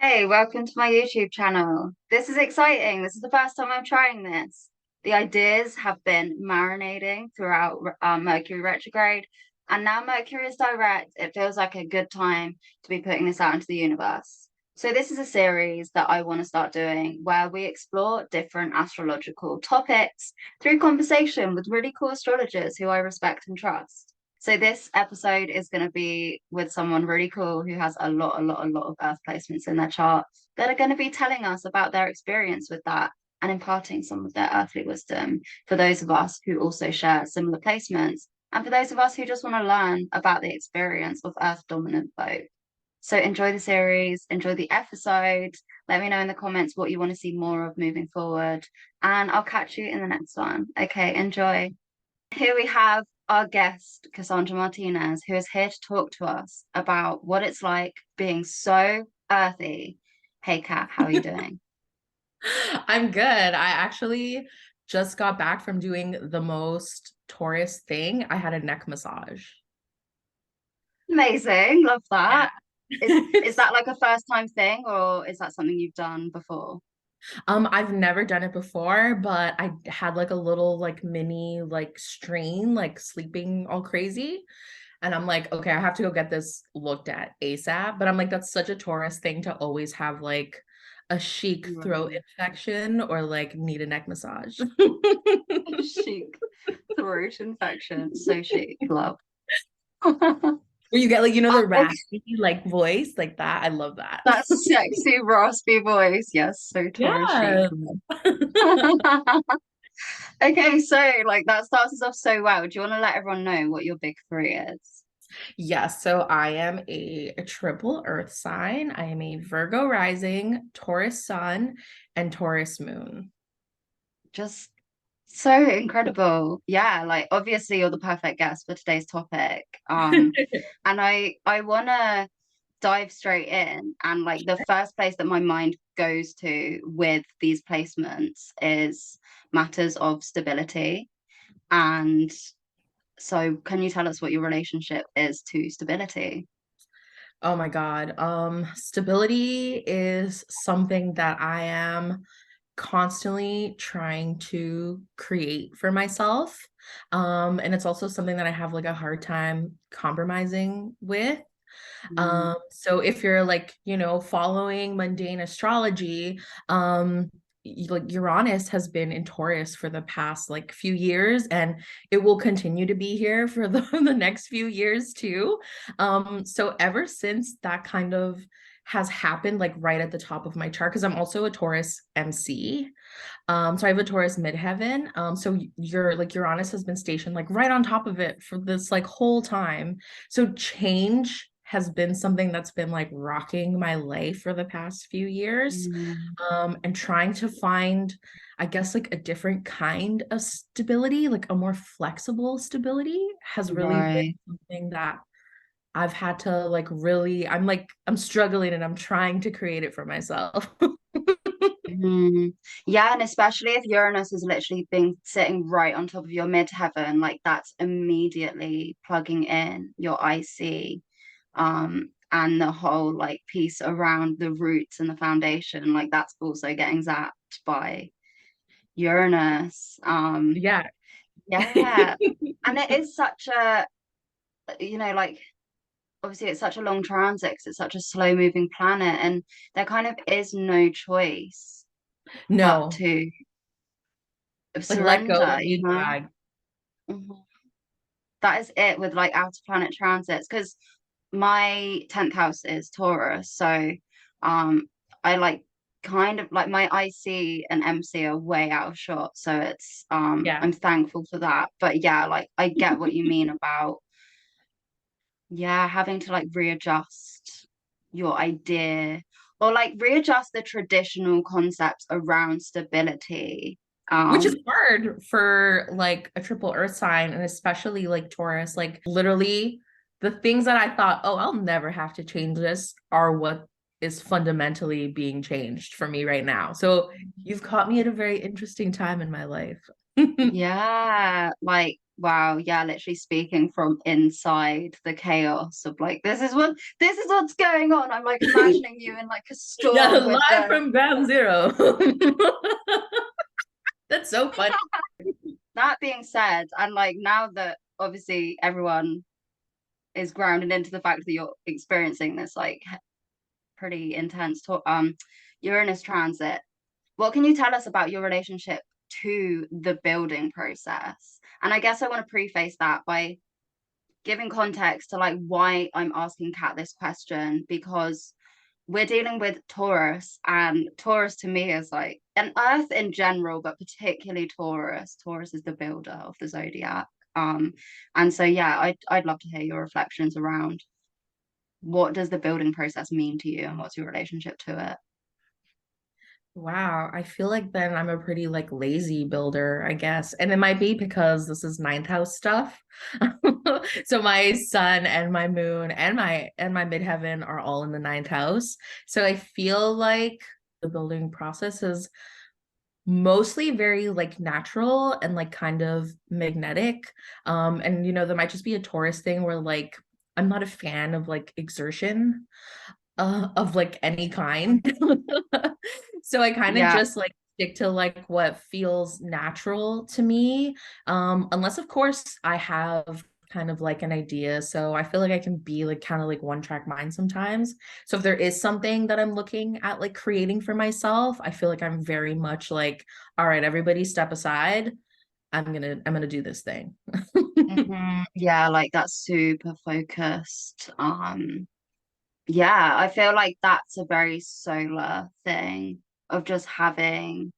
Hey, welcome to my YouTube channel. This is exciting. This is the first time I'm trying this. The ideas have been marinating throughout Mercury retrograde, and now Mercury is direct. It feels like a good time to be putting this out into the universe. So, this is a series that I want to start doing where we explore different astrological topics through conversation with really cool astrologers who I respect and trust. So this episode is going to be with someone really cool who has a lot of Earth placements in their chart that are going to be telling us about their experience with that and imparting some of their earthly wisdom for those of us who also share similar placements and for those of us who just want to learn about the experience of Earth dominant folk. So enjoy the series, enjoy the episode. Let me know in the comments what you want to see more of moving forward, and I'll catch you in the next one. Okay, enjoy. Here we have our guest, Kasandra Martinez, who is here to talk to us about what it's like being so earthy. Hey, Kat, how are you doing? I'm good. I actually just got back from doing the most Taurus thing. I had a neck massage. Amazing, love Yeah. that. Is that like a first time thing, or is that something you've done before? I've never done it before, but I had like a little like mini like strain, like sleeping all crazy. And I'm like, okay, I have to go get this looked at ASAP. But I'm like, that's such a Taurus thing to always have like a chic throat Right. infection or like need a neck massage. Chic throat infection. So chic, love. Where you get like, the Okay. raspy like voice like that. I love that. That sexy, raspy voice. Yes, so Taurus chic. Yeah. Okay, so like that starts us off so well. Do you want to let everyone know what your big three is? Yes, so I am a triple earth sign. I am a Virgo rising, Taurus sun, and Taurus moon. Just so incredible. Yeah, like obviously you're the perfect guest for today's topic. And I wanna dive straight in, and like the first place that my mind goes to with these placements is matters of stability. And so can you tell us what your relationship is to stability? Oh my God. Stability is something that I am constantly trying to create for myself. And it's also something that I have like a hard time compromising with. Mm, So if you're like, following mundane astrology, like Uranus has been in Taurus for the past like few years, and it will continue to be here for the next few years too. So ever since that kind of has happened, like right at the top of my chart, because I'm also a Taurus MC. So I have a Taurus midheaven. So your like Uranus has been stationed like right on top of it for this like whole time. So change has been something that's been like rocking my life for the past few years. mm, And trying to find, I guess, like a different kind of stability, like a more flexible stability, has really been right. something that I've had to like really, I'm struggling and I'm trying to create it for myself. Mm. Yeah, and especially if Uranus is literally being sitting right on top of your midheaven, like that's immediately plugging in your IC, and the whole like piece around the roots and the foundation, like that's also getting zapped by Uranus. Yeah. Yeah, and it is such a, like obviously it's such a long transit 'cause it's such a slow moving planet, and there kind of is no choice but No, to like let go, surrender, leave God. Mhm. That is it with like outer planet transits, because my 10th house is Taurus. So um I like kind of like my IC and MC are way out of shot. So it's Yeah. I'm thankful for that. But yeah, like I get what you mean about, yeah, having to like readjust your idea, or like readjust the traditional concepts around stability. Which is Um hard for like a triple earth sign and especially like Taurus. Like literally the things that I thought, oh, I'll never have to change this are what is fundamentally being changed for me right now. So you've caught me at a very interesting time in my life. Yeah, like Wow, yeah, literally speaking from inside the chaos of like this is what's going on. I'm like imagining you in like a Yeah, storm with live the from ground zero. That's so funny. that being said, and like now that obviously everyone is grounded into the fact that you're experiencing this like pretty intense Uranus transit, what can you tell us about your relationship to the building process? And I guess I want to preface that by giving context to like why I'm asking Kat this question, because we're dealing with Taurus, and Taurus to me is like an Earth in general, but particularly Taurus. Taurus is the builder of the zodiac. And so yeah, I'd love to hear your reflections around what does the building process mean to you, and what's your relationship to it? Wow, I feel like then I'm a pretty like lazy builder, I guess. And it might be because this is ninth house stuff. So my sun and my moon and my midheaven are all in the ninth house. So I feel like the building process is mostly very like natural and like kind of magnetic. And there might just be a Taurus thing where like I'm not a fan of like exertion of like any kind. So I kind of Yeah. just like stick to like what feels natural to me. Unless of course I have kind of like an idea. So I feel like I can be like kind of like one track mind sometimes. So if there is something that I'm looking at like creating for myself, I feel like I'm very much like, all right, everybody step aside. I'm gonna do this thing. Yeah, like that's super focused. Yeah, I feel like that's a very solar thing of just having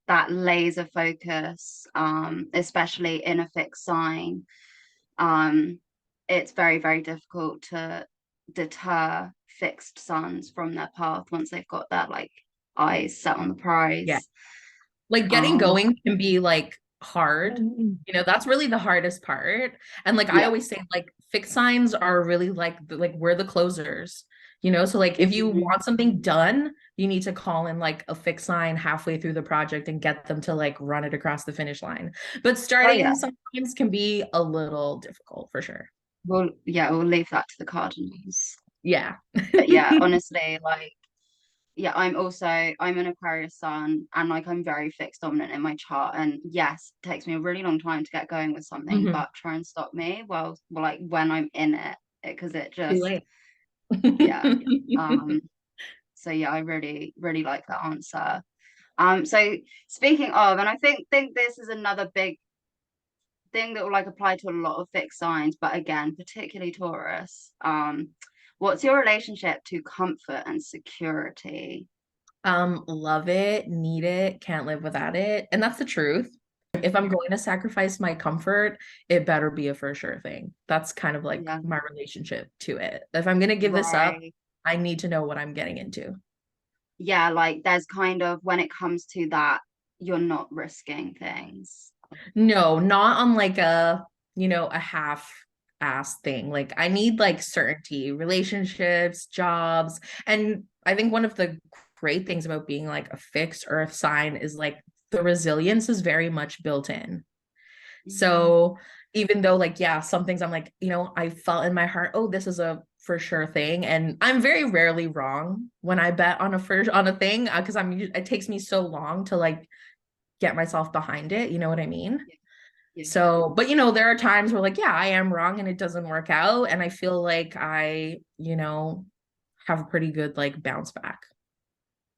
that laser focus, especially in a fixed sign. Um, it's very, very difficult to deter fixed suns from their path once they've got their like eyes set on the Yeah. prize. Like getting Um, going can be like hard. That's really the hardest part. And like I yeah. always say, like fixed signs are really like we're the closers. So like if you Mhm. want something done, you need to call in like a fixed sign halfway through the project and get them to like run it across the finish line. But Oh yeah. starting sometimes can be a little difficult for sure. We'll leave that to the Cardinals. Yeah. But yeah, honestly, like yeah, I'm an Aquarius sun, and like I'm very fixed dominant in my chart. And yes, it takes me a really long time to get going with something, Mhm. but try and stop me like when I'm in it, because it Too just late. yeah. Um so yeah, I really, really like that answer. So speaking of, and I think this is another big thing that will like apply to a lot of fixed signs, but again, particularly Taurus. What's your relationship to comfort and security? Love it, need it, can't live without it. And that's the truth. If I'm going to sacrifice my comfort, it better be a for sure thing. That's kind of like Yeah, my relationship to it. If I'm going to give this up, right. I need to know what I'm getting into. Yeah, like there's kind of when it comes to that, you're not risking things. No, not on like a half ass thing. Like I need like certainty, relationships, jobs. And I think one of the great things about being like a fixed earth sign is like the resilience is very much built in. Mhm. So even though like yeah, some things I'm like, I felt in my heart, oh, this is a for sure thing. And I'm very rarely wrong when I bet on a thing because it takes me so long to like get myself behind it. You know what I mean? Yeah, yeah. So, but there are times where like, yeah, I am wrong and it doesn't work out. And I feel like I have a pretty good like bounce back.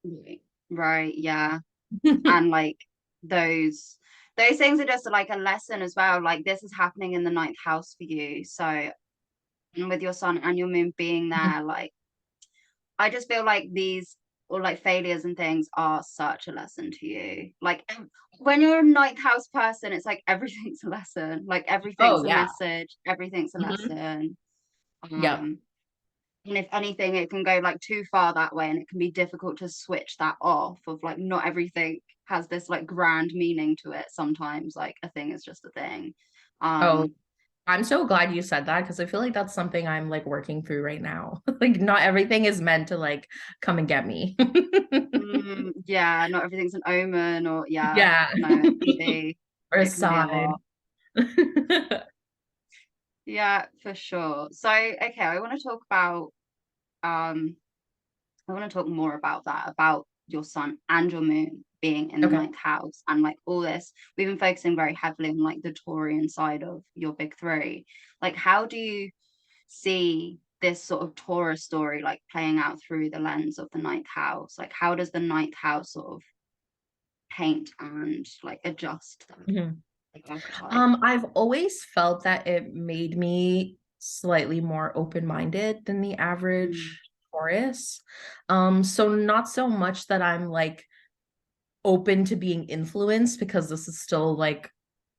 Right, right, yeah. And like those those things are just like a lesson as well. Like this is happening in the ninth house for you. So and with your sun and your moon being there, like I just feel like these or like failures and things are such a lesson to you. Like when you're a ninth house person, it's like everything's a lesson. Like everything's Oh a yeah. message, everything's a Mhm. lesson. Yep. Um, and if anything, it can go like too far that way, and it can be difficult to switch that off of like not everything has this like grand meaning to it. Sometimes like a thing is just a thing. Oh, Um, I'm so glad you said that because I feel like that's something I'm like working through right now. Like not everything is meant to like come and get me. yeah, not everything's an omen, or yeah, Yeah. no, it can be Or a it can be a sign. lot. Yeah, for sure. So, okay, I want to talk about um I want to talk more about that, about your sun and your moon being in the Okay. ninth house and like all this. We've been focusing very heavily on like the Taurian side of your big three. Like, how do you see this sort of Taurus story like playing out through the lens of the ninth house? Like, how does the ninth house sort of paint and like adjust that Mhm. like archetype? I've always felt that it made me slightly more open-minded than the Mm, average Taurus. So not so much that I'm like open to being influenced, because this is still like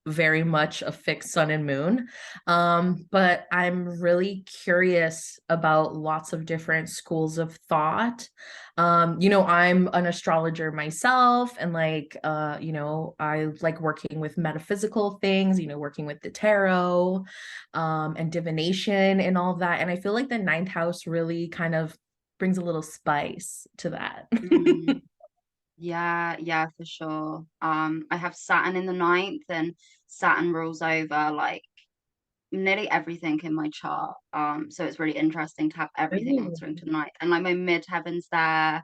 very much a fixed sun and moon. But I'm really curious about lots of different schools of thought. I'm an astrologer myself, and I like working with metaphysical things, working with the tarot, and divination and all of that. And I feel like the ninth house really kind of brings a little spice to that. mm. Yeah, yeah, for sure. I have Saturn in the ninth, and Saturn rules over like nearly everything in my chart. So it's really interesting to have everything Ooh. entering to the ninth, and like my midheaven's there.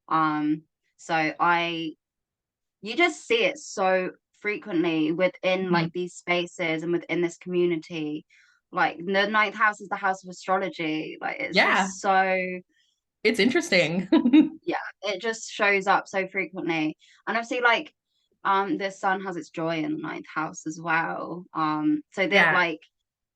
Um, so I, you just see it so frequently within Mhm. like these spaces and within this community. Like the ninth house is the house of astrology. Like it's Yeah, just so it's interesting. yeah, it just shows up so frequently. And obviously like the sun has its joy in the ninth house as well. So that Yeah. like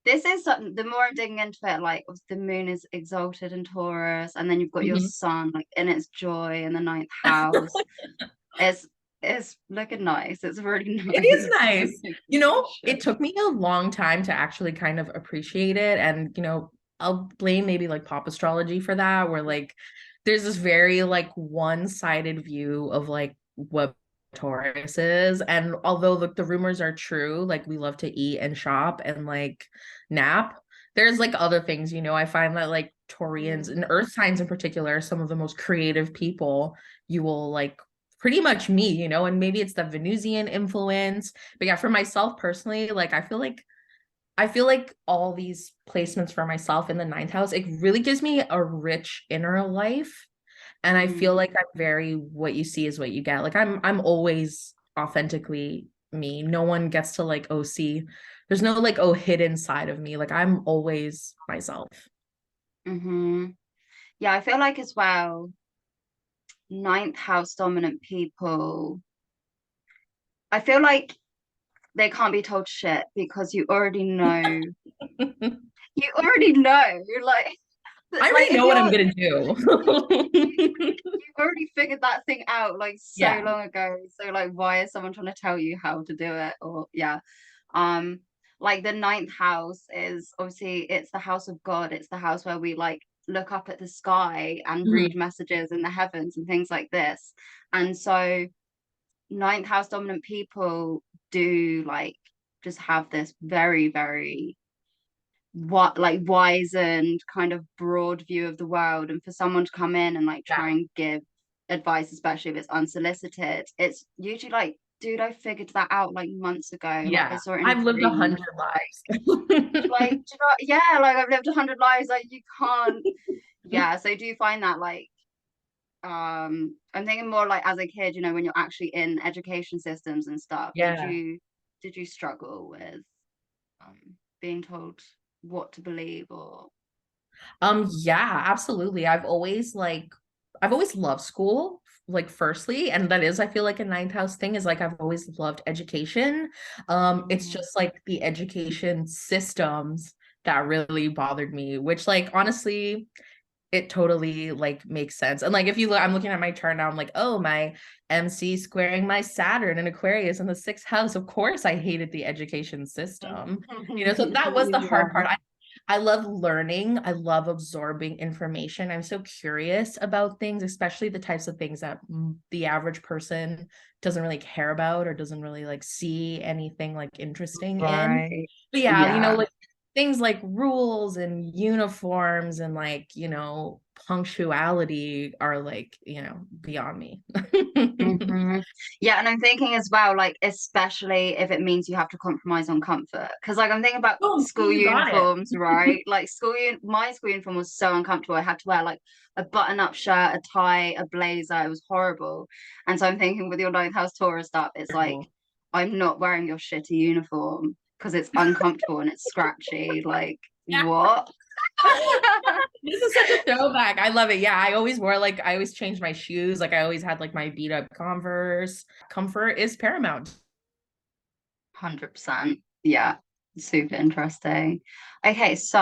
this is something, the more I'm digging into it, like the moon is exalted in Taurus, and then you've got your Mhm. sun like in its joy in the ninth house. It's it's looking nice. It's really It is nice. nice. It took me a long time to actually kind of appreciate it. And, I'll blame maybe like pop astrology for that, where like there's this very like one-sided view of like what Taurus is. And although the rumors are true, like we love to eat and shop and like nap, there's like other things, I find that like Taurians Mm, and earth signs in particular are some of the most creative people you will like pretty much me, and maybe it's the Venusian influence. But yeah, for myself personally, like I feel like all these placements for myself in the ninth house, it really gives me a rich inner life. And I feel mm, like I'm very what you see is what you get. Like I'm always authentically me. No one gets to like, oh, see, there's no like, oh, hidden side of me. Like I'm always myself. mm-hmm. Yeah, I feel like as well, ninth house dominant people, I feel like they can't be told shit because you already know, I like already if know what I'm you're gonna you, do. you've already figured that thing out like so Yeah. long ago. So like why is someone trying to tell you how to do it? Or yeah. Um like the ninth house is obviously it's the house of God. It's the house where we like look up at the sky and read Mhm. messages in the heavens and things like this. And so ninth house dominant people do like just have this very, very what like wizened kind of broad view of the world, and for someone to come in and like Yeah. try and give advice, especially if it's unsolicited, it's usually like, dude, I figured that out like months ago, like I Yeah. saw it in a I've lived a dream, hundred like lives. do you know, yeah, like I've lived 100 lives, like you can't. Yeah, so do you find that like I'm thinking more like as a kid, when you're actually in education systems and stuff, Yeah. did you struggle with being told what to believe or Yeah, absolutely. I've always loved school, like firstly, and that is, I feel like a ninth house thing is like I've always loved education. It's mm, just like the education systems that really bothered me, which like honestly, it totally like makes sense. And like if you look, I'm looking at my chart now, I'm like, oh, my MC squaring my Saturn in Aquarius in the sixth house. Of course, I hated the education system. So that was the hard yeah. part. I love learning. I love absorbing information. I'm so curious about things, especially the types of things that the average person doesn't really care about or doesn't really like see anything like interesting in. Right. But yeah, Yeah. things like rules and uniforms and like, punctuality are like, beyond me. Hmm. Yeah, and I'm thinking as well, like, especially if it means you have to compromise on comfort. Because, like, I'm thinking about Oh, school you got it. uniforms, right? Like, my school uniform was so uncomfortable. I had to wear like a button-up shirt, a tie, a blazer. It was horrible. And so I'm thinking with your ninth house Taurus stuff, it's like, Cool. I'm not wearing your shitty uniform because it's uncomfortable and it's scratchy. Like, Yeah. what? This is such a throwback. I love it. Yeah, I always changed my shoes. Like I always had like my beat up Converse. Comfort is paramount. 100%. Yeah, super interesting. Okay, so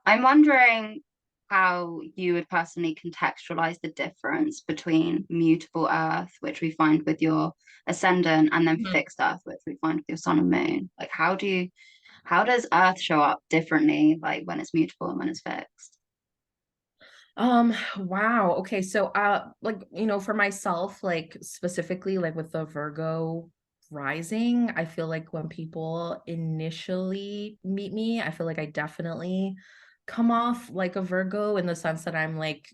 I'm wondering how you would personally contextualize the difference between mutable Earth, which we find with your ascendant, and then Mhm. fixed Earth, which we find with your sun and moon. Like, how does Earth show up differently, like when it's mutable and when it's fixed? Wow. Okay. So, like, for myself, like specifically, like with the Virgo rising, I feel like when people initially meet me, I feel like I definitely come off like a Virgo in the sense that I'm like,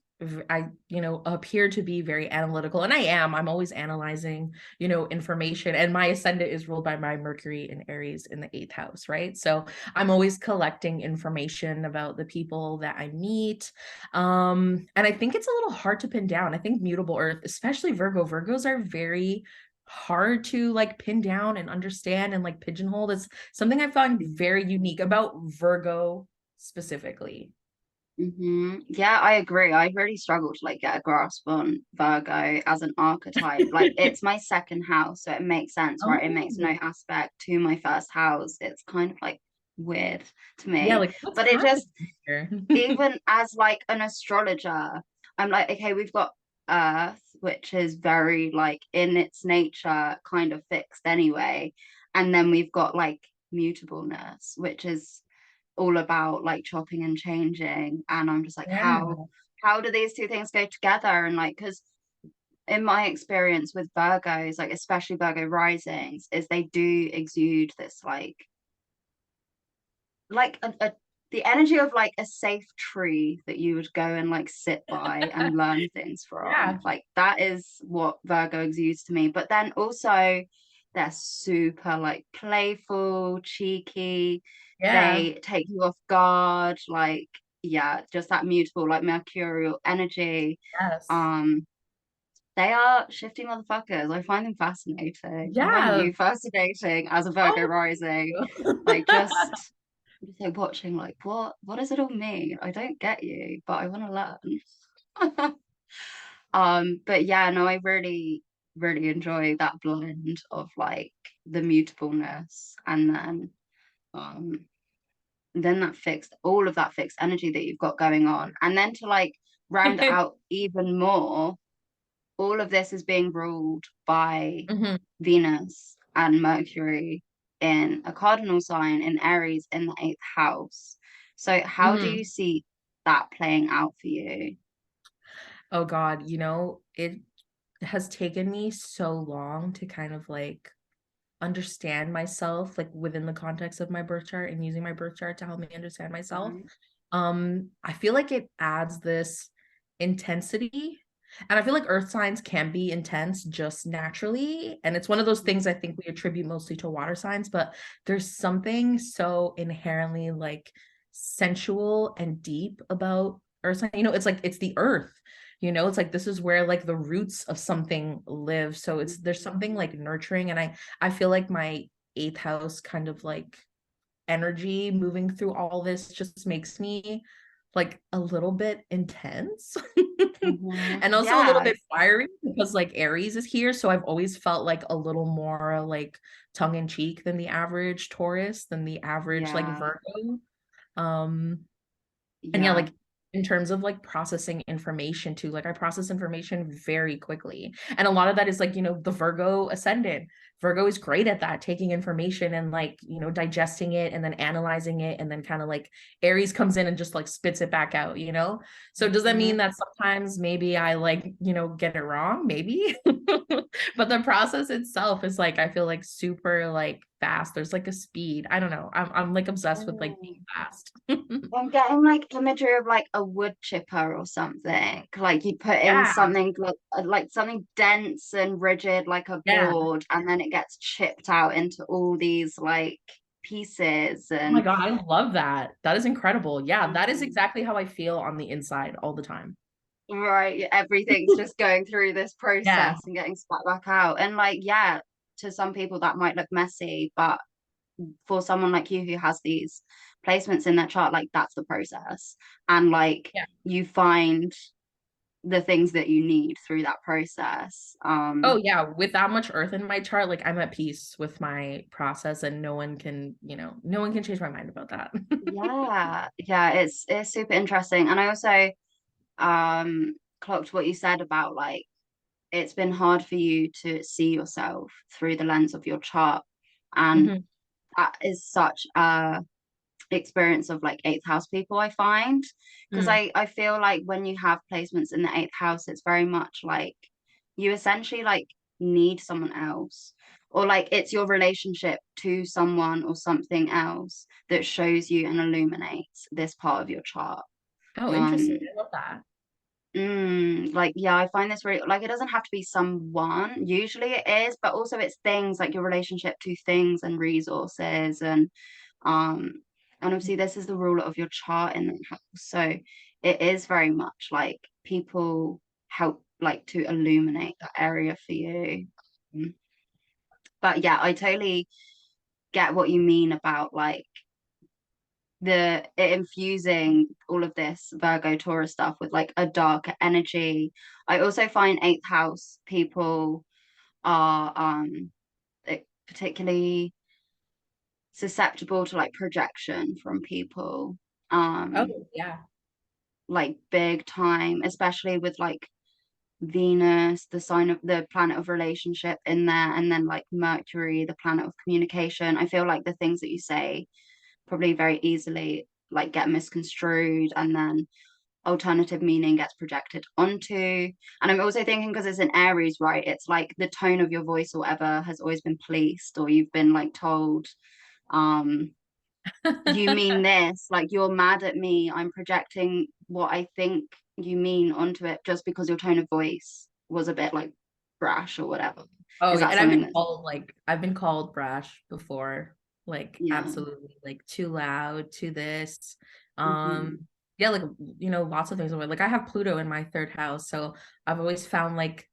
appear to be very analytical, and I am. I'm always analyzing, information, and my ascendant is ruled by my Mercury in Aries in the eighth house, right? So I'm always collecting information about the people that I meet, and I think it's a little hard to pin down. I think mutable earth, especially Virgos are very hard to like pin down and understand and like pigeonhole. That's something I found very unique about Virgo specifically. Yeah, I agree. I really struggle to like get a grasp on Virgo as an archetype. Like it's my second house, so it makes sense, right? It makes no Oh, aspect to my first house. It's kind of like weird to yeah, me. like what's But it happening just, here? even as like an astrologer, I'm like, okay, we've got Earth, which is very like in its nature kind of fixed anyway. And then we've got like mutableness, which is all about like chopping and changing. And I'm just like, Yeah. how do these two things go together? And like, because in my experience with Virgos, like especially Virgo risings, is they do exude this like the energy of like a safe tree that you would go and like sit by and learn things from. Yeah. Like that is what Virgo exudes to me. But then also they're super like playful, cheeky. Yeah. They take you off guard, like yeah, just that mutable, like mercurial energy. Yes. Um, they are shifty motherfuckers. I find them fascinating. I find Yeah. you fascinating as a Virgo Oh, rising. thank Like you. just like watching like what does it all mean? I don't get you, but I want to learn. But yeah, no, I really enjoy that blend of like the mutableness and um then that fixed all of that fixed energy that you've got going on. And then to like round it out even more, all of this is being ruled by Mhm, Venus and Mercury in a cardinal sign in Aries in the eighth house. So, how do you mhm. see that playing out for you? Oh God, it has taken me so long to kind of like understand myself, like within the context of my birth chart and using my birth chart to help me understand myself. Right. I feel like it adds this intensity. And I feel like earth signs can be intense just naturally. And it's one of those things I think we attribute mostly to water signs, but there's something so inherently like sensual and deep about earth sign. It's like it's the earth. It's like this is where like the roots of something live. So there's something like nurturing. And I feel like my eighth house kind of like energy moving through all this just makes me like a little bit intense and also a little Yeah, bit fiery because like Aries is here. So I've always felt like a little more like tongue in cheek than the average Taurus, than the average like yeah, Virgo. Um, and yeah, yeah. like in terms of like processing information too, like I process information very quickly. And a lot of that is like, the Virgo ascendant. Virgo is great at that, taking information and like, digesting it and then analyzing it. And then kind of like Aries comes in and just like spits it back out, you know? So does that mean Mhm. that sometimes maybe I like, get it wrong? Maybe. But the process itself is like, I feel like super like fast. There's like a speed. I don't know. I'm like obsessed with like being Mm. fast. I'm getting like imagery of like a wood chipper or something. Like you put in Yeah. something like something dense and rigid, like a Yeah. board, and then it gets chipped out into all these like pieces Oh my and God, I love that. That is incredible. Yeah, that is um, exactly how I feel on the inside all the time. right, everything's just going through this Yeah. process and getting spat back out. And like, yeah, to some people that might look messy, but for someone like you who has these placements in their chart, like that's the process. And like Yeah. you find the things that you need through that process. Oh yeah, with that much earth in my chart, like I'm at peace with my process and no one can change my mind about that. Yeah, it's super interesting. And I also clocked what you said about like it's been hard for you to see yourself through the lens of your chart. And Mhm. that is such a experience of like eighth house people, I find. Because Mm. I feel like when you have placements in the eighth house, it's very much like you essentially like need someone else. Or like it's your relationship to someone or something else that shows you and illuminates this part of your chart. Oh, interesting. Um, I love that. like yeah, I find this really like it doesn't have to be someone. Usually it is, but also it's things like your relationship to things and resources um and obviously this is the ruler of your chart in that house. So it is very much like people help like to illuminate that area for you. Mm. But yeah, I totally get what you mean about like the it infusing all of this Virgo Taurus stuff with like a darker energy. I also find eighth house people are particularly susceptible to like projection from people. Oh, Um yeah. like big time, especially with like Venus, the sign of the planet of relationship in there, and then like Mercury, the planet of communication. I feel like the things that you say probably very easily like get misconstrued and then alternative meaning gets projected onto. And I'm also thinking because it's an Aries, right? It's like the tone of your voice or whatever has always been policed, or you've been like told, um, you mean this, like you're mad at me. I'm projecting what I think you mean onto it just because your tone of voice was a bit like brash or whatever. Oh, Is yeah. that And something that's I've been called brash before. Like yeah. absolutely like too loud, too this. Hmm. Yeah, like lots of things. Like I have Pluto in my third house. So I've always found like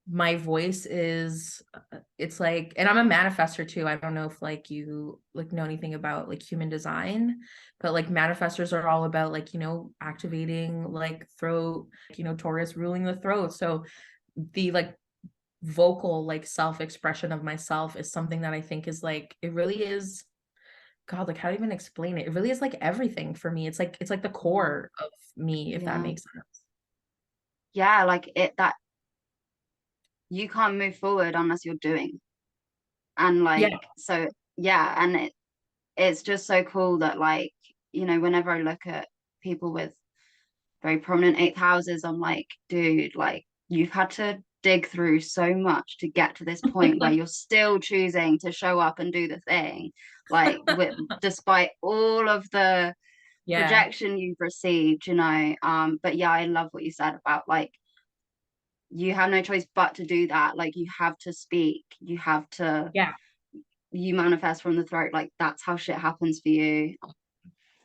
my voice is it's like, and I'm a manifestor too. I don't know if like you like know anything about like human design, but like manifestors are all about like activating like throat, Taurus ruling the throat. So the like vocal like self-expression of myself is something that I think is like it really is, God, like how do you even explain it? It really is like everything for me. It's like the core of me, if that Yeah. makes sense. Yeah, like it that you can't move forward unless you're doing. And Yeah. like so yeah, and it's just so cool that like, whenever I look at people with very prominent eighth houses, I'm like, dude, like you've had to dig through so much to get to this point where you're still choosing to show up and do the thing, like despite all of the Yeah. projection you've received, but yeah, I love what you said about like you have no choice but to do that. Like you have to speak, Yeah. you manifest from the throat. Like that's how shit happens for you.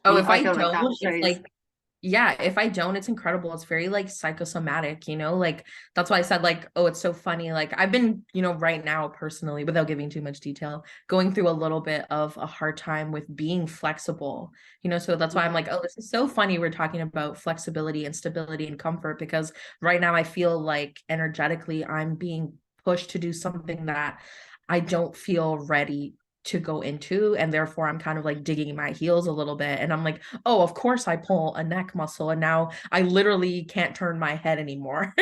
Oh, And if I I feel like that don't, it's shows. like, yeah, if I don't, it's incredible. It's very like psychosomatic, like that's why I said like, oh, it's so funny. Like I've been, right now personally, without giving too much detail, going through a little bit of a hard time with being flexible, so that's why I'm like, oh, this is so funny. We're talking about flexibility and stability and comfort because right now I feel like energetically I'm being pushed to do something that I don't feel ready to go into, and therefore I'm kind of like digging my heels a little bit, and I'm like, oh, of course I pull a neck muscle and now I literally can't turn my head anymore.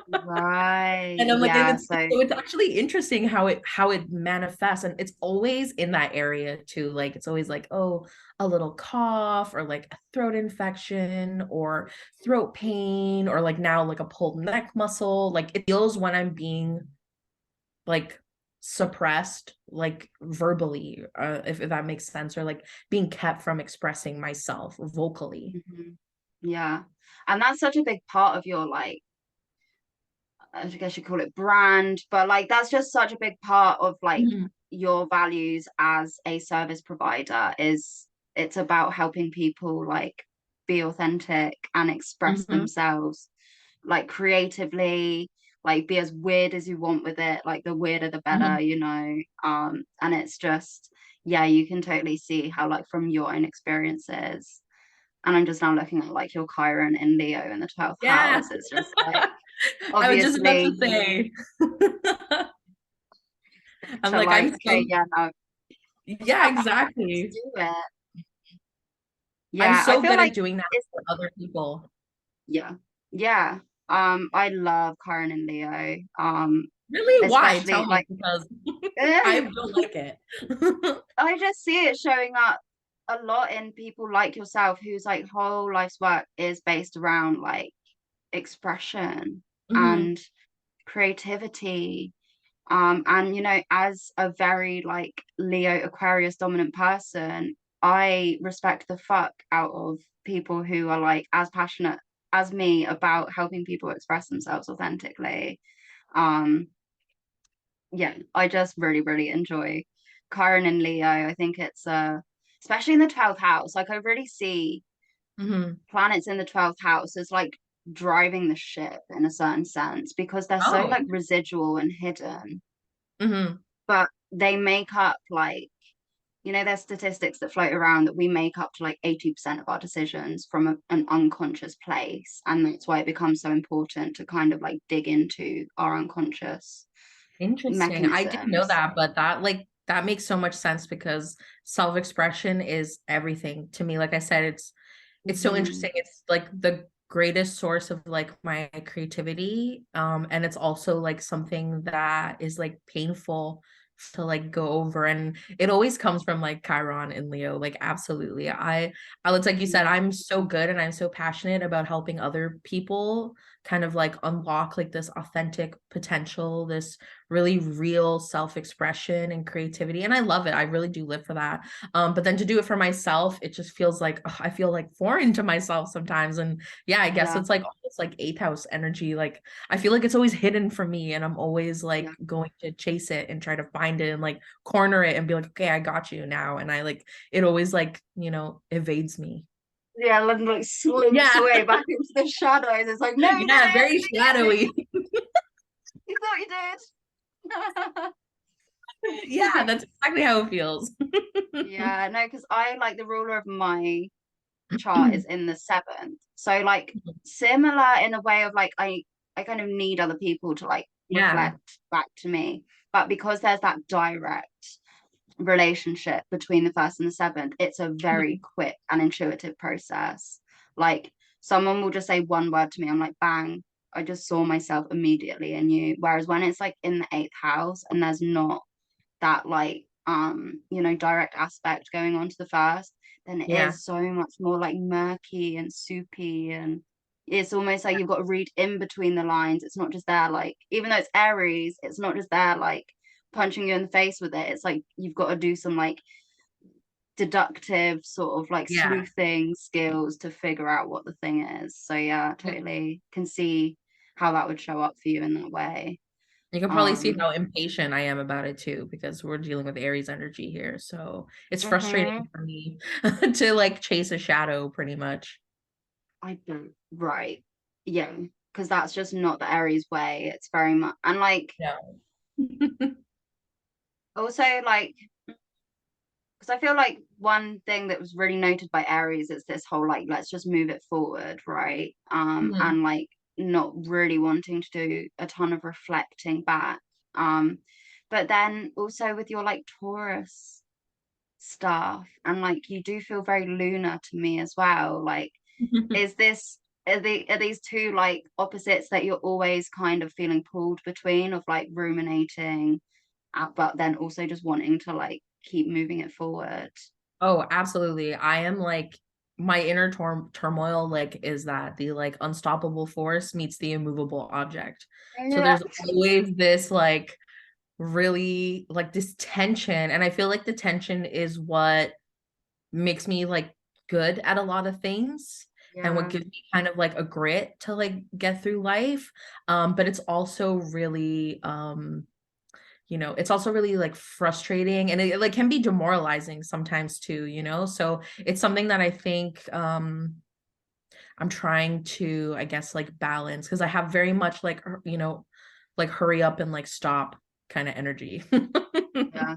Right. And I'm like, and Yeah. it's So so it's actually interesting how it manifests, and it's always in that area too. Like it's always like, oh, a little cough or like a throat infection or throat pain or like now like a pulled neck muscle. Like it feels when I'm being like suppressed, like verbally, if that makes sense, or like being kept from expressing myself vocally. mhm. Yeah. And that's such a big part of your like, I guess you call it brand, but like that's just such a big part of like Mhm. your values as a service provider is it's about helping people like be authentic and express Mhm. themselves like creatively, like be as weird as you want with it, like the weirder the better, Mhm. you know. And it's just yeah, you can totally see how like from your own experiences. And I'm just now looking at like your Chiron in Leo in the 12th Yeah. house. It's just like I was just about to obviously say. I'm to like, like, I'm okay, so, yeah, no, yeah, let's exactly. do it. I'm Yeah, I so feel good like at doing that it's for other people. yeah, yeah. I love Chiron and Leo. Really? Why? Especially Tell me, like because I I don't like it. just see it showing up a lot in people like yourself whose like whole life's work is based around like expression Hmm. and creativity. And you know, as a very like Leo Aquarius dominant person, I respect the fuck out of people who are like as passionate as me about helping people express themselves authentically. Um, yeah, I just really, really enjoy Chiron and Leo. I think it's especially in the 12th house, like I really see Hmm. planets in the 12th house as like driving the ship in a certain sense because they're so Oh, like residual and hidden, hmm. but they make up like, you know, there's statistics that float around that we make up to like 80% of our decisions from an unconscious place. And that's why it becomes so important to kind of like dig into our unconscious Interesting. I didn't know mechanisms. that, but that like that makes so much sense because self-expression is everything to me. Like I said, it's so Mhm. interesting. It's like the greatest source of like my creativity. And it's also like something that is like painful to like go over. And it always comes from like Chiron and Leo. Like absolutely. I it's like you said, Yeah. I'm so good and I'm so passionate about helping other people kind of like unlock like this authentic potential, this really real self-expression and creativity. And I love it. I really do live for that. But then to do it for myself, it just feels like ugh, I feel like foreign to myself sometimes. And yeah, I guess Yeah. it's like almost like eighth house energy. Like I feel like it's always hidden from me, and I'm always Yeah. like going to chase it and try to find it and like corner it and be like, okay, I got you now. And I like it always like, evades me. Yeah, London like slinks Yeah. away back into the shadows. It's like, no, you Yeah, didn't. very shadowy. You thought you Yeah, did. that's exactly how it feels. Yeah, no, because I like the ruler of my chart is in the seventh. So like similar in a way of like I kind of need other people to like Yeah. reflect back to me. But because there's that direct relationship between the first and the seventh, it's a very quick and intuitive process. Like someone will just say one word to me, I'm like, bang, I just saw myself immediately in you. Whereas when it's like in the eighth house and there's not that like you know direct aspect going on to the first, then it Yeah. is so much more like murky and soupy, and it's almost like you've got to read in between the lines. It's not just there like, even though it's Aries, it's not just there like punching you in the face with it. It's like you've got to do some like deductive sort of like Yeah. sleuthing skills to figure out what the thing is. So yeah, totally can see how that would show up for you in that way. You can probably see um how impatient I am about it too, because we're dealing with Aries energy here. So it's frustrating mhm. for me to like chase a shadow pretty much. I don't, right. Yeah, because that's just not the Aries way. It's very much, and like Yeah. also like, because I feel like one thing that was really noted by Aries is this whole like, let's just move it forward, right? Mhm. And like not really wanting to do a ton of reflecting back. Um, but then also with your like Taurus stuff, and like you do feel very lunar to me as well. Like, is this are these two like opposites that you're always kind of feeling pulled between, of like ruminating, but then also just wanting to like keep moving it forward? Oh, absolutely. I am like my inner turmoil like is that the like unstoppable force meets the immovable object. So Yeah. there's always this like really like this tension, and I feel like the tension is what makes me like good at a lot of things and what Yeah. gives me kind of like a grit to like get through life. But it's also really it's also really like frustrating, and it like can be demoralizing sometimes too, so it's something that I think I'm trying to, I guess, like balance, because I have very much like like hurry up and like stop kind of energy. Yeah.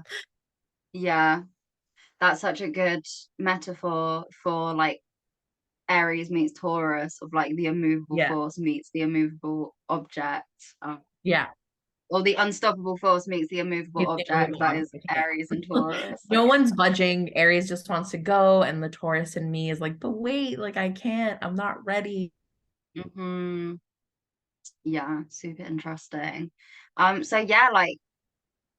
Yeah. That's such a good metaphor for like Aries meets Taurus, of like the immovable Yeah, force meets the immovable object. yeah. Or the unstoppable force meets the immovable It's the object, immovable that is object, yeah. Aries and Taurus. No Like, one's budging. Aries just wants to go, and the Taurus in me is like, but wait, like I can't, I'm not ready. hmm, yeah, super interesting. So yeah, like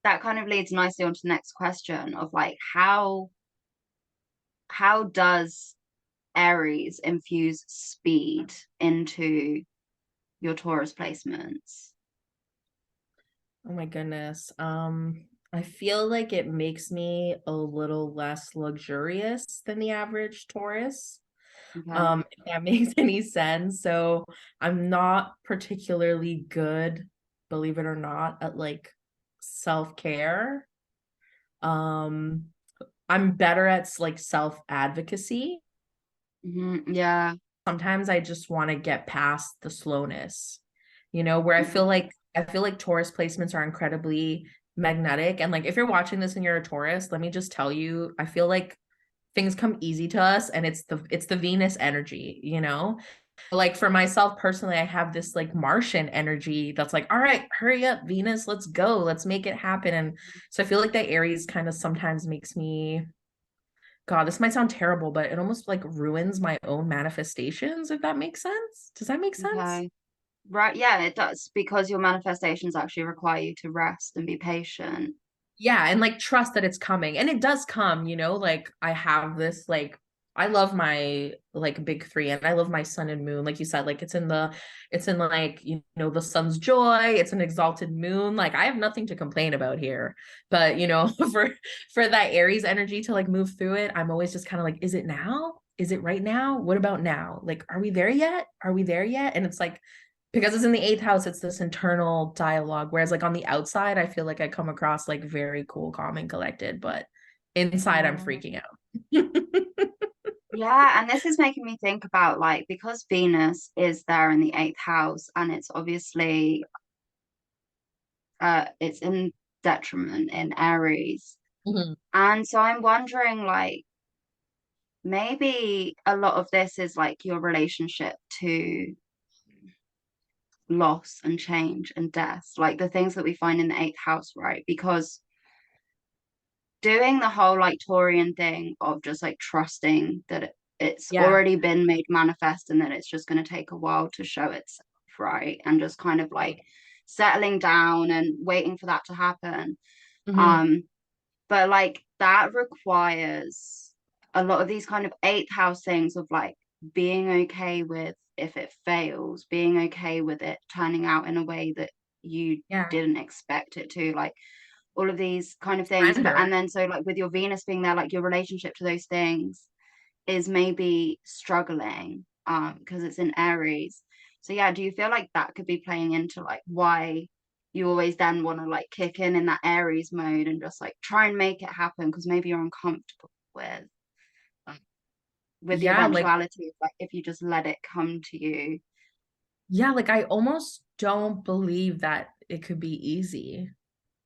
that kind of leads nicely on to the next question of like how does Aries infuse speed into your Taurus placements? Oh my goodness. I feel like it makes me a little less luxurious than the average Taurus. Okay. If that makes any sense. So I'm not particularly good, believe it or not, at like self-care. Um, I'm better at like self-advocacy. Yeah. Sometimes I just want to get past the slowness, where I feel like Taurus placements are incredibly magnetic. And like if you're watching this and you're a Taurus, let me just tell you, I feel like things come easy to us, and it's the Venus energy. Like for myself personally, I have this like Martian energy that's like, all right, hurry up, Venus, let's go, let's make it happen. And so I feel like that Aries kind of sometimes makes me, God, this might sound terrible, but it almost like ruins my own manifestations, if that makes sense. Does that make sense? Okay. Right. Yeah, it does, because your manifestations actually require you to rest and be patient. Yeah, and like trust that it's coming. And it does come, like I have this like I love my like big three, and I love my sun and moon. Like you said, like it's in like, the sun's joy, it's an exalted moon. Like I have nothing to complain about here. But for that Aries energy to like move through it, I'm always just kind of like, is it now? Is it right now? What about now? Like, are we there yet? Are we there yet? And it's like, because it's in the eighth house, it's this internal dialogue. Whereas like on the outside, I feel like I come across like very cool, calm, and collected, but inside I'm Yeah. freaking out. Yeah, and this is making me think about like, because Venus is there in the eighth house, and it's obviously it's in detriment in Aries. Mhm. And so I'm wondering like maybe a lot of this is like your relationship to loss and change and death, like the things that we find in the eighth house, right? Because doing the whole like Taurean thing of just like trusting that it's Yeah. already been made manifest, and that it's just going to take a while to show itself, right? And just kind of like settling down and waiting for that to happen. Hmm. Um, but like that requires a lot of these kind of eighth house things of like being okay with if it fails, being okay with it turning out in a way that you Yeah. didn't expect it to, like all of these kind of things. But Surrender. and then so like with your Venus being there, like your relationship to those things is maybe struggling because it's in Aries. So yeah, do you feel like that could be playing into like why you always then want to like kick in that Aries mode and just like try and make it happen, because maybe you're uncomfortable um, with the Yeah, like eventuality of like if you just let it come to you. yeah, like I almost don't believe that it could be easy,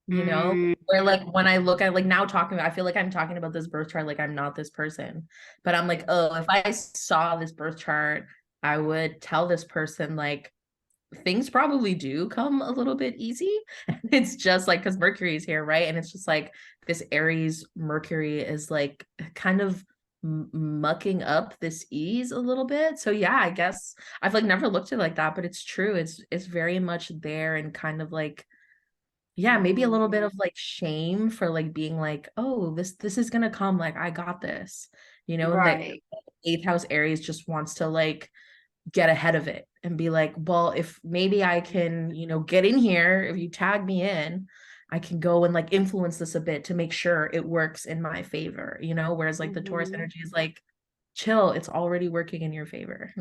Mm, where like when I look at like now talking about, I feel like I'm talking about this birth chart like I'm not this person. But I'm like, oh, if I saw this birth chart, I would tell this person like things probably do come a little bit easy. It's just like because Mercury is here, right? And it's just like this Aries Mercury is like kind of mucking up this ease a little bit. So yeah, I guess I've like never looked at it like that, but it's true. It's very much there, and kind of like, yeah, maybe a Mm, little bit of like shame for like being like, oh, this is gonna come, like I got this, and that right. eighth house Aries just wants to like get ahead of it and be like, well, if maybe I can, get in here, if you tag me in, I can go and like influence this a bit to make sure it works in my favor, whereas like the Taurus Hmm. energy is like, chill, it's already working in your favor.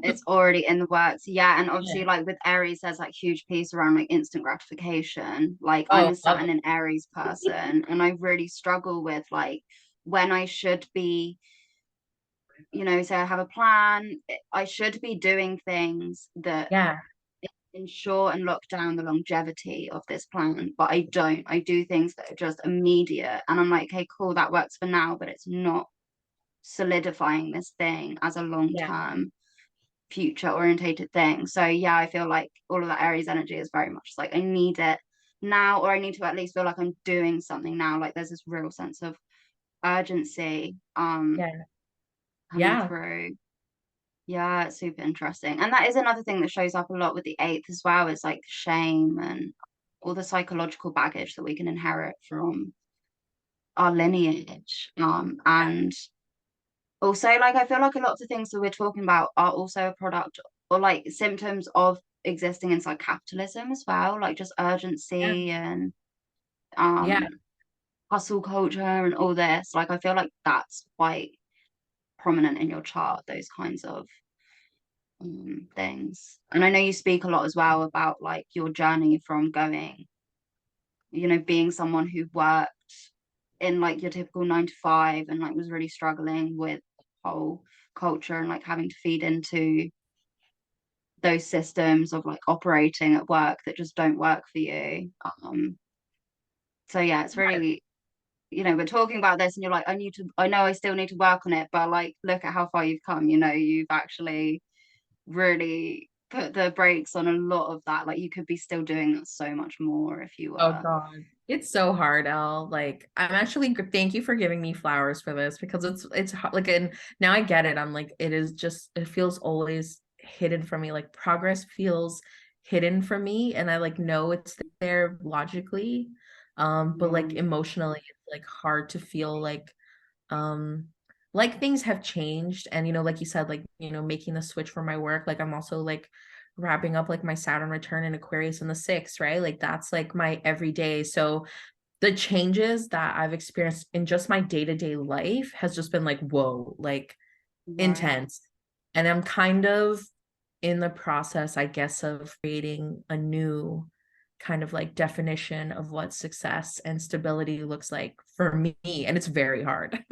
It's already in the works. Yeah. And Yeah. obviously, like with Aries, there's like huge piece around like instant gratification. Like I'm Oh, a love Saturn and Aries person, and I really struggle with like when I should be, so I have a plan. I should be doing things that yeah, ensure and lock down the longevity of this plan, but I don't. I do things that are just immediate. And I'm like, okay, cool, that works for now, but it's not solidifying this thing as a long yeah, term future orientated thing. So yeah, I feel like all of that Aries energy is very much like I need it now, or I need to at least feel like I'm doing something now. Like there's this real sense of urgency yeah, coming yeah, through. Yeah, it's super interesting. And that is another thing that shows up a lot with the eighth as well, is like shame and all the psychological baggage that we can inherit from our lineage. And also like I feel like a lot of the things that we're talking about are also a product or like symptoms of existing inside capitalism as well, like just yeah, urgency and yeah. um hustle culture and all this. Like I feel like that's quite prominent in your chart, those kinds of things. And I know you speak a lot as well about like your journey from going, being someone who worked in like your typical 9 to 5 and like was really struggling with whole culture and like having to feed into those systems of like operating at work that just don't work for you. So yeah, it's really, we're talking about this and you're like, I know I still need to work on it, but like look at how far you've come, you've actually really put the brakes on a lot of that. Like you could be still doing that so much more if you Oh were. God. It's so hard, Elle. Like, I'm actually thank you for giving me flowers for this, because like, and now I get it. I'm like, it feels always hidden from me. Like progress feels hidden from me, and I like know it's there logically. But like Mm, emotionally, it's like hard to feel um like things have changed. And like you said, like making the switch for my work, like I'm also like wrapping up like my Saturn return in Aquarius in the sixth, right? Like that's like my everyday. So the changes that I've experienced in just my day-to-day life has just been like, whoa, like right. intense. And I'm kind of in the process, I guess, of creating a new kind of like definition of what success and stability looks like for me. And it's very hard.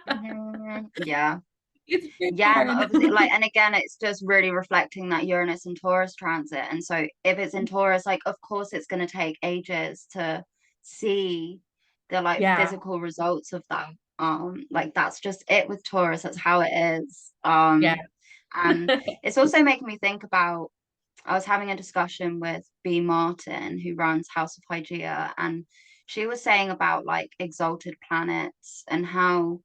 Mhm. Yeah. It's very Yeah, and hard. obviously, like, and again, it's just really reflecting that Uranus and Taurus transit. And so, if it's in Taurus, like, of course, it's going to take ages to see the like Yeah. physical results of that. Like that's just it with Taurus. That's how it is. Yeah. And it's also making me think about. I was having a discussion with B. Martin, who runs House of Hygeia, and she was saying about like exalted planets and how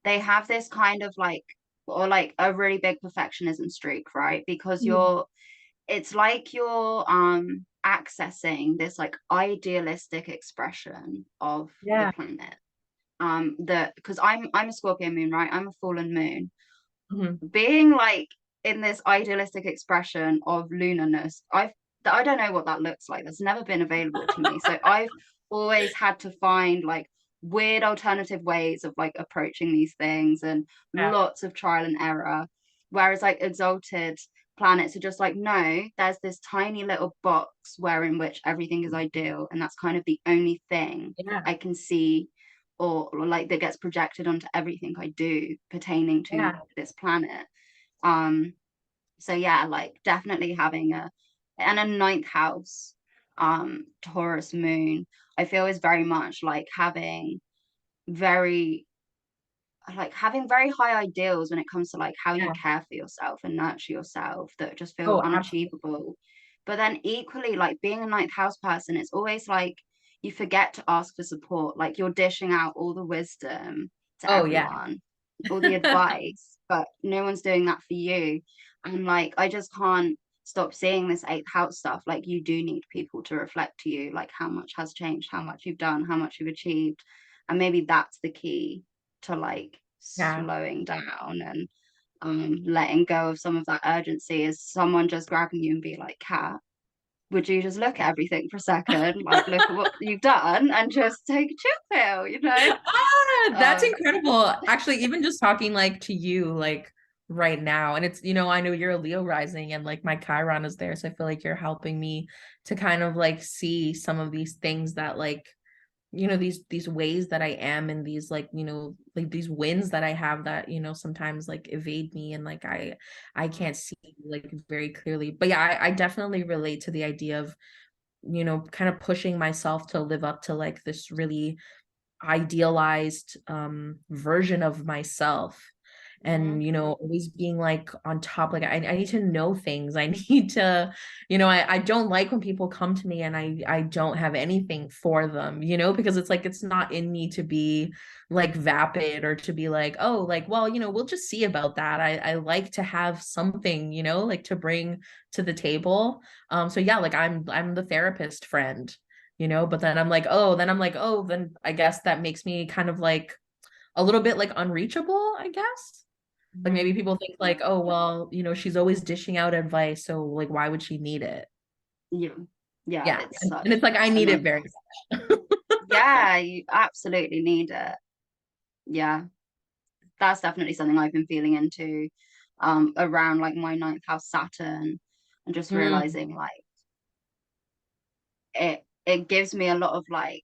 they have this kind of like or like a really big perfectionism streak, right? Because Mhm. it's like you're accessing this like idealistic expression of the Yeah. planet. That because I'm a Scorpio moon, right? I'm a fallen moon. Mhm. Being like in this idealistic expression of lunarness, I don't know what that looks like. That's never been available to me. So I've always had to find like weird alternative ways of like approaching these things and Yeah. lots of trial and error. Whereas like exalted planets are just like, no, there's this tiny little box where in which everything is ideal, and that's kind of the only thing Yeah. I can see or like that gets projected onto everything I do pertaining to Yeah. this planet. Um, so yeah, like definitely having a ninth house, Taurus moon, I feel is very much very having very high ideals when it comes to like how you Yeah. care for yourself and nurture yourself that just feel Oh, absolutely. unachievable. But then equally, like being a ninth house person, it's always like you forget to ask for support. Like you're dishing out all the wisdom to Oh, yeah. everyone. all the advice, but no one's doing that for you. And like, I just can't stop seeing this eighth house stuff. Like, you do need people to reflect to you, like how much has changed, how much you've done, how much you've achieved. And maybe that's the key to like Yeah. slowing down and letting go of some of that urgency, is someone just grabbing you and be like, Kat, would you just look at everything for a second? Like, look at what you've done and just take a chill pill, you know? Ah, that's Um, incredible. Actually, even just talking like to you like right now, and it's, I know you're a Leo rising and like my Chiron is there, so I feel like you're helping me to kind of like see some of these things that like, these ways that I am, and these like, like these wins that I have that, sometimes like evade me, and like I can't see like very clearly. But yeah, I definitely relate to the idea of, kind of pushing myself to live up to like this really idealized version of myself, and mhm. always being like on top, like I need to know things. I need to, I don't like when people come to me and I don't have anything for them, because it's like it's not in me to be like vapid, or to be like, oh, like, well, we'll just see about that. I like to have something, like to bring to the table. So yeah, like I'm the therapist friend, but then I'm like, oh, then I guess that makes me kind of like a little bit like unreachable, I guess. Like maybe Mhm. people think like, oh, well, she's always dishing out advice, so like why would she need it? Yeah, yeah, Yeah. it's And such it's like I an need it very much. yeah, you absolutely need it. Yeah, that's definitely something I've been feeling into around like my ninth house Saturn, and just Mm, realizing like it gives me a lot of like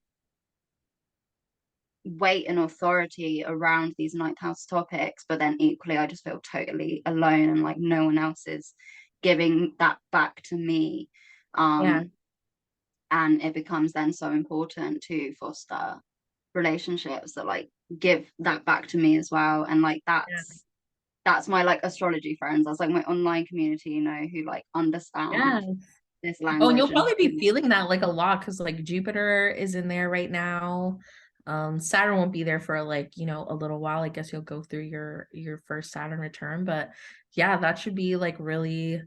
weight and authority around these ninth house topics, but then equally I just feel totally alone and like no one else is giving that back to me. yeah. Um, and it becomes then so important to foster relationships that like give that back to me as well. And like Yeah. that's my like astrology friends. That's like my online community, who like Yeah. understand this Oh, and language you'll and probably give be me feeling that like a lot because like Jupiter is in there right now. Saturn won't be there for like, a little while. I guess you'll go through your first Saturn return, but yeah, that should be like really,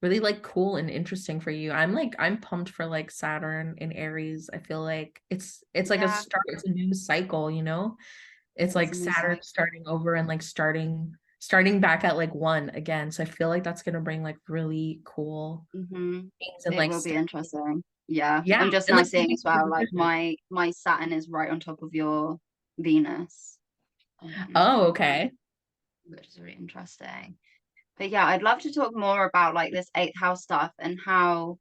really like cool and interesting for you. I'm pumped for like Saturn in Aries. I feel like it's like a yeah, start, it's a new cycle, It's it is like a new Saturn cycle. starting over and like starting back at like one again. So I feel like that's gonna bring like really cool Hmm. things and It like will be interesting. Yeah, yeah, I'm just and now like seeing maybe as for well, the like vision. my Saturn is right on top of your Venus, Oh, okay. which is really interesting. But yeah, I'd love to talk more about like this eighth house stuff and how,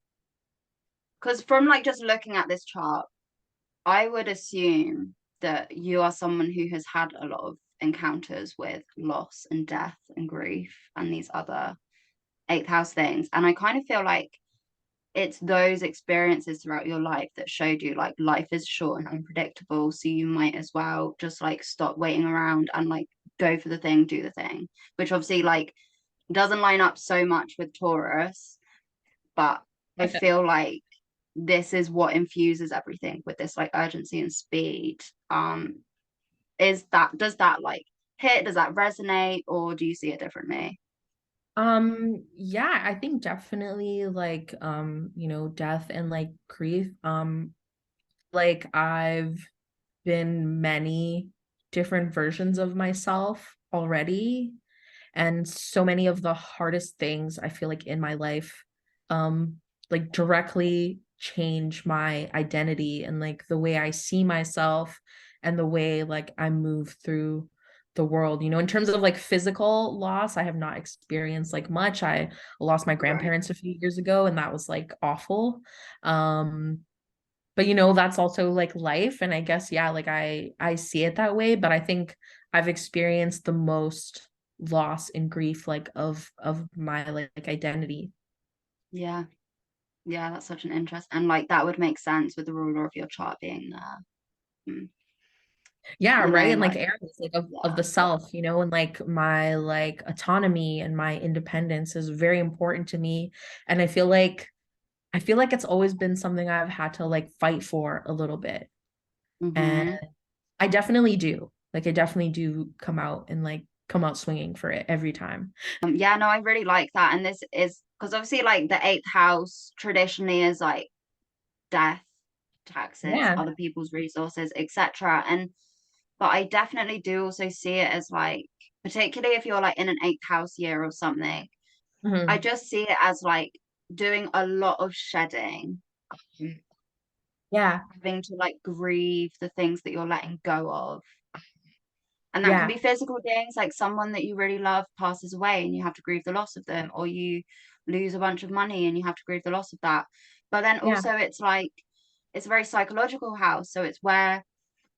because from like just looking at this chart, I would assume that you are someone who has had a lot of encounters with loss and death and grief and these other eighth house things. And I kind of feel like it's those experiences throughout your life that showed you like life is short and unpredictable. So you might as well just like stop waiting around and like go for the thing, do the thing, which obviously like doesn't line up so much with Taurus, but I feel like this is what infuses everything with this like urgency and speed. Does that like hit? Does that resonate, or do you see it differently? Yeah, I think definitely like death and like grief. Like I've been many different versions of myself already, and so many of the hardest things I feel like in my life um like directly change my identity and like the way I see myself and the way like I move through the world. In terms of like physical loss, I have not experienced like much. I lost my Right. grandparents a few years ago, and that was like awful. um but that's also like life, and I guess yeah, like I see it that way, but I think I've experienced the most loss and grief like of my like identity. Yeah. Yeah, that's such an interest. And like that would make sense with the ruler of your chart being there. Mm. Yeah, right. And like Like, areas like of yeah, the self, and like my like autonomy and my independence is very important to me, and I feel like it's always been something I've had to like fight for a little bit, and mm-hmm. I definitely do. Like I definitely do come out swinging for it every time. Yeah, no, I really like that. And this is because obviously like the eighth house traditionally is like death, taxes, Yeah. other people's resources, etc. And but I definitely do also see it as like, particularly if you're like in an eighth house year or something, I Mhm. just see it as like doing a lot of shedding, Yeah. having to like grieve the things that you're letting go of. And that can Yeah. be physical things, like someone that you really love passes away and you have to grieve the loss of them, or you lose a bunch of money and you have to grieve the loss of that. But then Yeah. also it's like it's a very psychological house. So it's where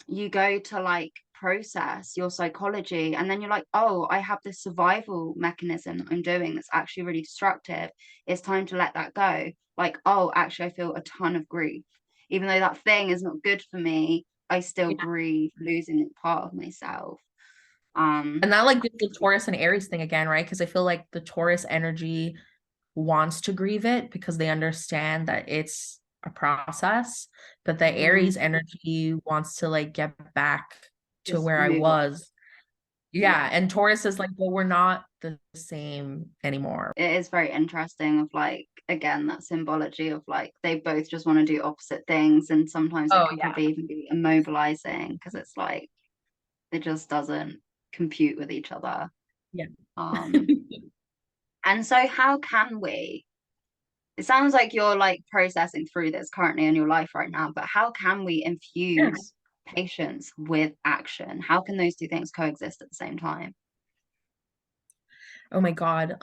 you go to like process your psychology, and then you're like, oh, I have this survival mechanism that I'm doing that's actually really destructive. It's time to let that go. Like, oh, actually I feel a ton of grief. Even though that thing is not good for me, I still Yeah. grieve losing a part of myself. And um that like gets the Taurus and Aries thing again, right? Because I feel like the Taurus energy wants to grieve it because they understand that it's a process, but the mm, Aries energy wants to like get back to just where I move on. was. Yeah, Yeah, and Taurus is like, well, we're not the same anymore. it is very interesting of like, again, that symbology of like they both just want to do opposite things, and sometimes it Oh can yeah. probably even be immobilizing because it's like it just doesn't compute with each other. Yeah. um and so how can we, it sounds like you're like processing through this currently in your life right now, but how can we Yeah. infuse patience with action? How can those two things coexist at the same time? Oh my God.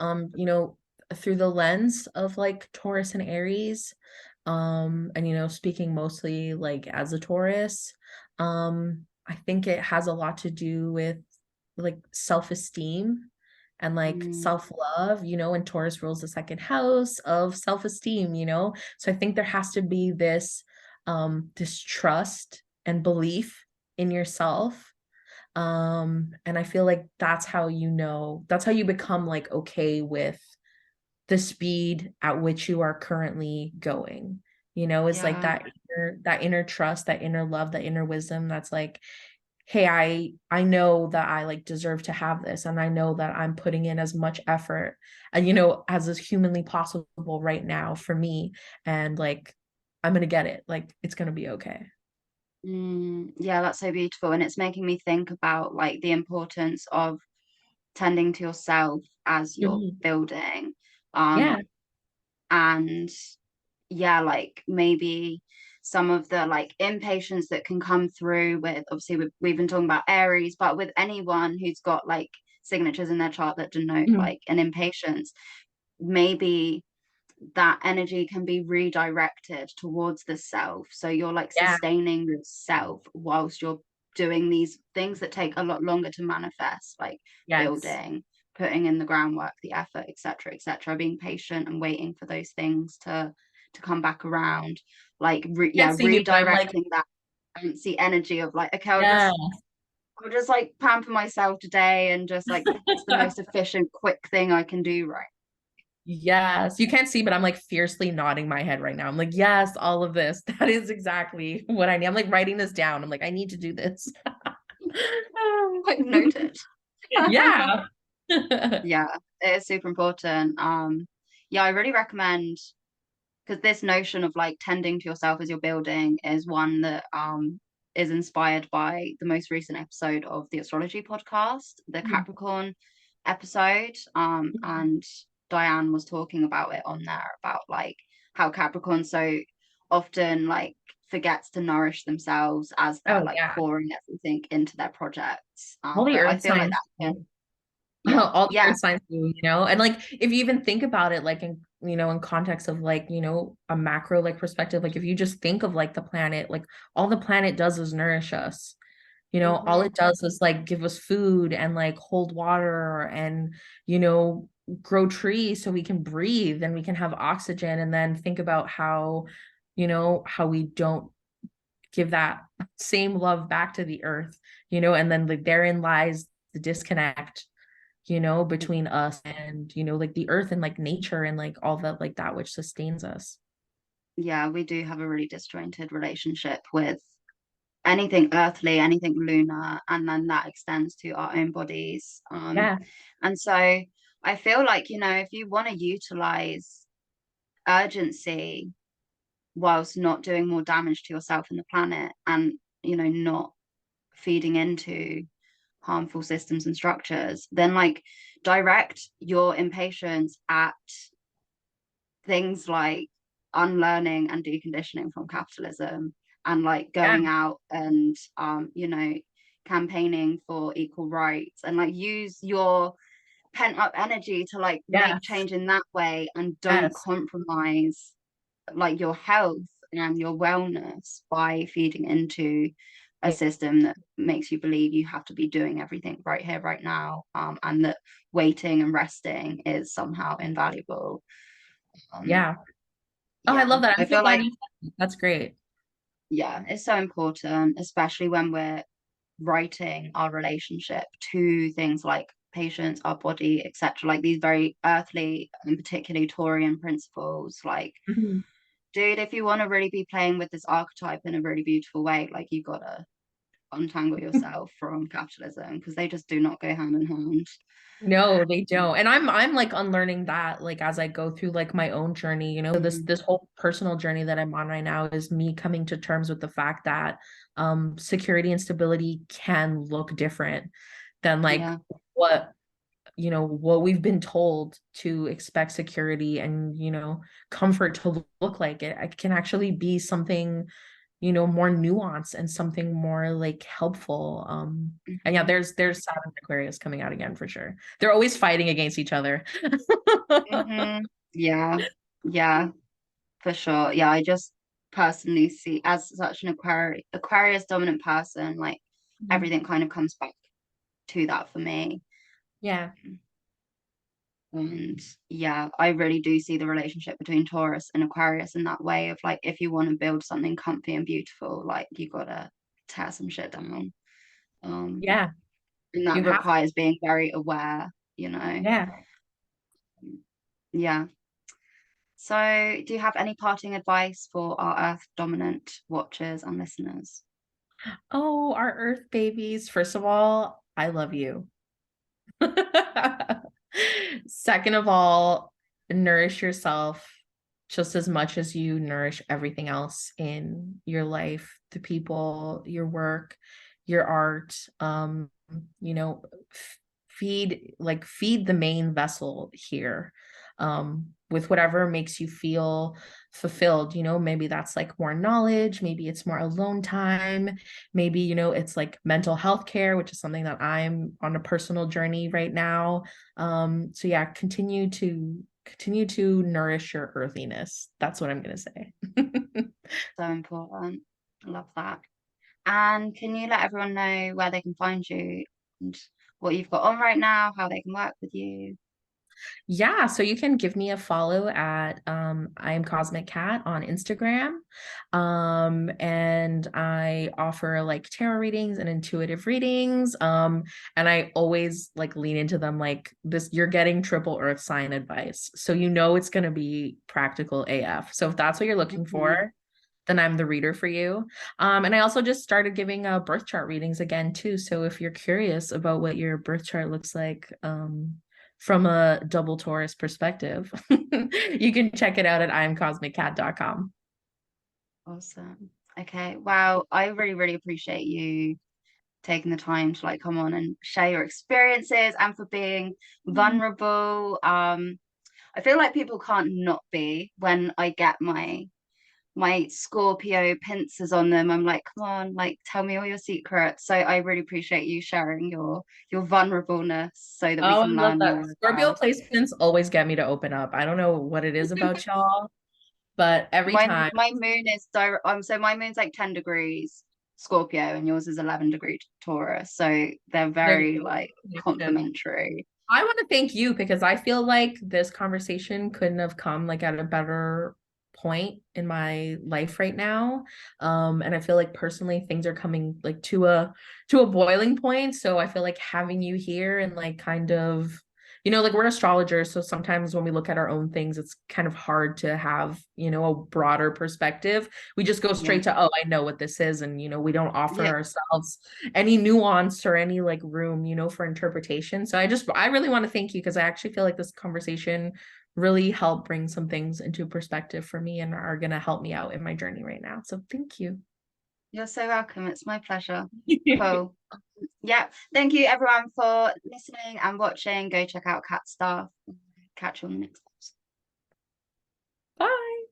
Through the lens of like Taurus and Aries, and speaking mostly like as a Taurus, I think it has a lot to do with like self-esteem and like Mm, self-love, and Taurus rules the second house of self-esteem. So I think there has to be this trust and belief in yourself, and I feel like that's how you become like okay with the speed at which you are currently going. Is like yeah. that inner trust, that inner love, that inner wisdom that's like, hey, I know that I like deserve to have this, and I know that I'm putting in as much effort and as is humanly possible right now for me, and like I'm gonna get it, like it's gonna be okay. Yeah, that's so beautiful. And it's making me think about like the importance of tending to yourself as you're Mhm. building. Um, Yeah. and yeah, like maybe some of the like impatience that can come through with, obviously we've been talking about Aries, but with anyone who's got like signatures in their chart that denote Mhm. like an impatience, maybe that energy can be redirected towards the self. So you're like Yeah. sustaining yourself whilst you're doing these things that take a lot longer to manifest, like Yes. building, putting in the groundwork, the effort, etc., etc., being patient and waiting for those things to come back around. Like Can't yeah, see me, but I'm like, redirecting that fancy energy of like, okay, yeah. I'll just like pamper myself today and just like it's the most efficient, quick thing I can do right. Yes, you can't see, but I'm like fiercely nodding my head right now. I'm like, yes, all of this. That is exactly what I need. I'm like writing this down. I'm like, I need to do this. Like noted. Yeah. Yeah, it is super important. Yeah, I really recommend, because this notion of like tending to yourself as you're building is one that is inspired by the most recent episode of the astrology podcast, the Capricorn episode. And Diane was talking about it on there about like how Capricorn so often like forgets to nourish themselves as they're Oh like yeah. pouring everything into their projects. All the But I earth feel like signs. that can, yeah, All the yeah. earth signs do, and like if you even think about it, like in context of like, a macro like perspective, like if you just think of like the planet, like all the planet does is nourish us. All Mhm. it does is like give us food and like hold water and, you know, grow trees so we can breathe and we can have oxygen. And then think about how we don't give that same love back to the earth, and then like therein lies the disconnect, between us and, like the earth and like nature and like all that, like that which sustains us. Yeah, we do have a really disjointed relationship with anything earthly, anything lunar, and then that extends to our own bodies. Yeah. And so I feel like, if you want to utilize urgency whilst not doing more damage to yourself and the planet, and, not feeding into harmful systems and structures, then like direct your impatience at things like unlearning and deconditioning from capitalism, and like Yeah. going out and campaigning for equal rights, and like use your pent up energy to like make Yes. change in that way, and don't Yes. compromise like your health and your wellness by feeding into a Yeah. system that makes you believe you have to be doing everything right here right now, and that waiting and resting is somehow invaluable. um, Yeah. Oh, I yeah, love that. I'm I so feel glad like, you said that. That's great. yeah, it's so important, especially when we're writing our relationship to things like patience, our body, etc., like these very earthly and particularly Taurean principles. Like, Mhm. dude, if you want to really be playing with this archetype in a really beautiful way, like you gotta untangle yourself from capitalism, because they just do not go hand in hand. No, they don't. And I'm like unlearning that like as I go through like my own journey, Mhm. this whole personal journey that I'm on right now is me coming to terms with the fact that security and stability can look different than like Yeah. what what we've been told to expect security and comfort to look like. It can actually be something more nuanced and something more like helpful. And yeah, Hmm. there's Saturn and Aquarius coming out again for sure. They're always fighting against each other. Hmm. Yeah. Yeah, for sure. Yeah, I just personally see, as such an Aquarius dominant person, like Mhm. everything kind of comes back to that for me. Yeah. And yeah, I really do see the relationship between Taurus and Aquarius in that way of like, if you want to build something comfy and beautiful, like you gotta tear some shit down. Um, Yeah. and You that have requires being very aware, you know. yeah. Yeah. So, do you have any parting advice for our Earth dominant watchers and listeners? Oh, our Earth babies. First of all, I love you. Second of all, nourish yourself just as much as you nourish everything else in your life, the people, your work, your art. You know, feed the main vessel here. With whatever makes you feel fulfilled. Maybe that's like more knowledge, maybe it's more alone time, maybe it's like mental health care, which is something that I'm on a personal journey right now. So yeah, continue to nourish your earthiness. That's what I'm gonna say. So important. I love that. And can you let everyone know where they can find you and what you've got on right now, how they can work with you? Yeah, so you can give me a follow at I am Cosmic Cat on Instagram. And I offer like tarot readings and intuitive readings. And I always like lean into them like this, you're getting triple earth sign advice. So it's gonna be practical AF. So if that's what you're looking Hmm. for, then I'm the reader for you. And I also just started giving birth chart readings again too. So if you're curious about what your birth chart looks like, from a double Taurus perspective, you can check it out at imcosmiccat.com. Awesome. Okay. Wow. I really, really appreciate you taking the time to like come on and share your experiences, and for being vulnerable. I feel like people can't not be when I get my Scorpio pincers on them. I'm like, come on, like tell me all your secrets. So I really appreciate you sharing your vulnerableness so that we Oh, I can love learn that. more Scorpio about. placements always get me to open up. I don't know what it is about y'all, but every My time. my moon is so my moon's like 10 degrees Scorpio, and yours is 11-degree Taurus. So they're There you very go. like Connection. complementary. I want to thank you because I feel like this conversation couldn't have come like at a better point in my life right now. And I feel like personally things are coming like to a boiling point. So I feel like having you here and like kind of you know, like we're astrologers, so sometimes when we look at our own things, it's kind of hard to have, you know, a broader perspective. We just go Yeah. straight to, oh, I know what this is, and you know, we don't offer Yeah. ourselves any nuance or any like room, you know, for interpretation. So I really want to thank you because I actually feel like this conversation really helped bring some things into perspective for me and are gonna help me out in my journey right now. So thank you. You're so welcome. It's my pleasure. Cool. Yeah. Thank you everyone for listening and watching. Go check out Cat Stuff. Catch you on the next episode. Bye.